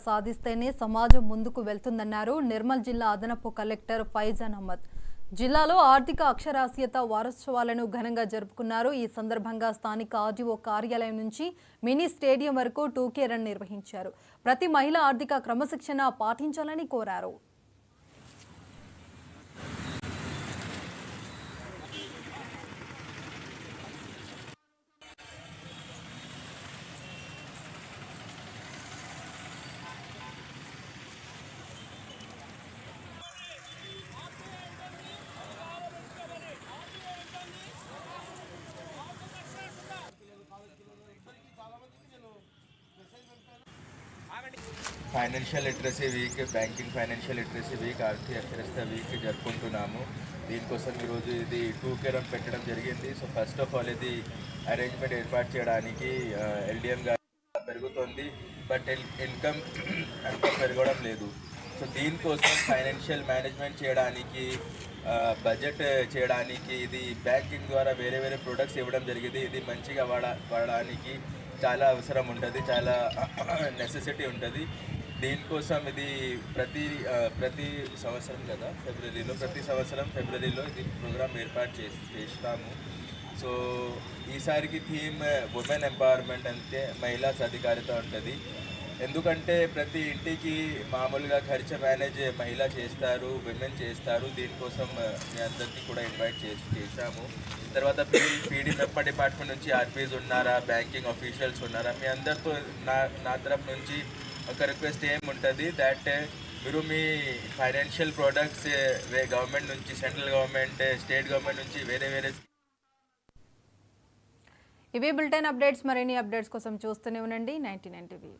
సాధిస్తేనే సమాజం ముందుకు వెళ్తుందన్నారు నిర్మల్ జిల్లా అదనపు కలెక్టర్ ఫైజాన్ అహ్మద్. జిల్లాలో ఆర్థిక అక్షరాస్యత వారోత్సవాలను ఘనంగా జరుపుకున్నారు. ఈ సందర్భంగా స్థానిక ఆర్డీఓ కార్యాలయం నుంచి మినీ స్టేడియం వరకు 2K రన్ నిర్వహించారు. ప్రతి మహిళ ఆర్థిక క్రమశిక్షణ పాటించాలని కోరారు. Financial literacy week, banking financial literacy week, ఆర్థిక అక్షరస్యత వీక్ జరుపుకుంటున్నాము. దీనికోసం ఈరోజు ఇది 2K రన్ పెట్టడం జరిగింది. సో ఫస్ట్ ఆఫ్ ఆల్ ఇది అరేంజ్మెంట్ ఏర్పాటు చేయడానికి LDM గారు పెరుగుతుంది, బట్ ఇన్కమ్ అంత పెరగడం లేదు. సో దీనికోసం ఫైనాన్షియల్ మేనేజ్మెంట్ చేయడానికి, బడ్జెట్ చేయడానికి ఇది బ్యాంకింగ్ ద్వారా వేరే వేరే ప్రొడక్ట్స్ ఇవ్వడం జరిగింది. ఇది మంచిగా వాడడానికి చాలా అవసరం ఉంటుంది, చాలా నెసెసిటీ ఉంటుంది. దీనికోసం ఇది ప్రతి సంవత్సరం కదా ప్రతి సంవత్సరం ఫిబ్రవరిలో ఇది ప్రోగ్రామ్ ఏర్పాటు చేస్తాము. సో ఈసారికి థీమ్ ఉమెన్ ఎంపవర్మెంట్, అంటే మహిళా సాధికారిత ఉంటుంది. ఎందుకంటే ప్రతి ఇంటికి మామూలుగా ఖర్చు మేనేజ్ మహిళ చేస్తారు, విమెన్ చేస్తారు. దీనికోసం మీ అందరికీ కూడా ఇన్వైట్ చేశాము. తర్వాత పీడీ మెప్ప డిపార్ట్మెంట్ నుంచి ఆర్పీస్ ఉన్నారా, బ్యాంకింగ్ ఆఫీషియల్స్ ఉన్నారా, మీ అందరితో నా తరఫు నుంచి ఒక రిక్వెస్ట్ ఏముంటుంది దట్ మీరు మీ ఫైనాన్షియల్ ప్రోడక్ట్స్ గవర్నమెంట్ నుంచి, సెంట్రల్ గవర్నమెంట్, స్టేట్ గవర్నమెంట్ నుంచి వేరే ఇవి బులెటిన్ అప్డేట్స్. మరిన్ని అప్డేట్స్ కోసం చూస్తూనే ఉండండి 99 టీవీ.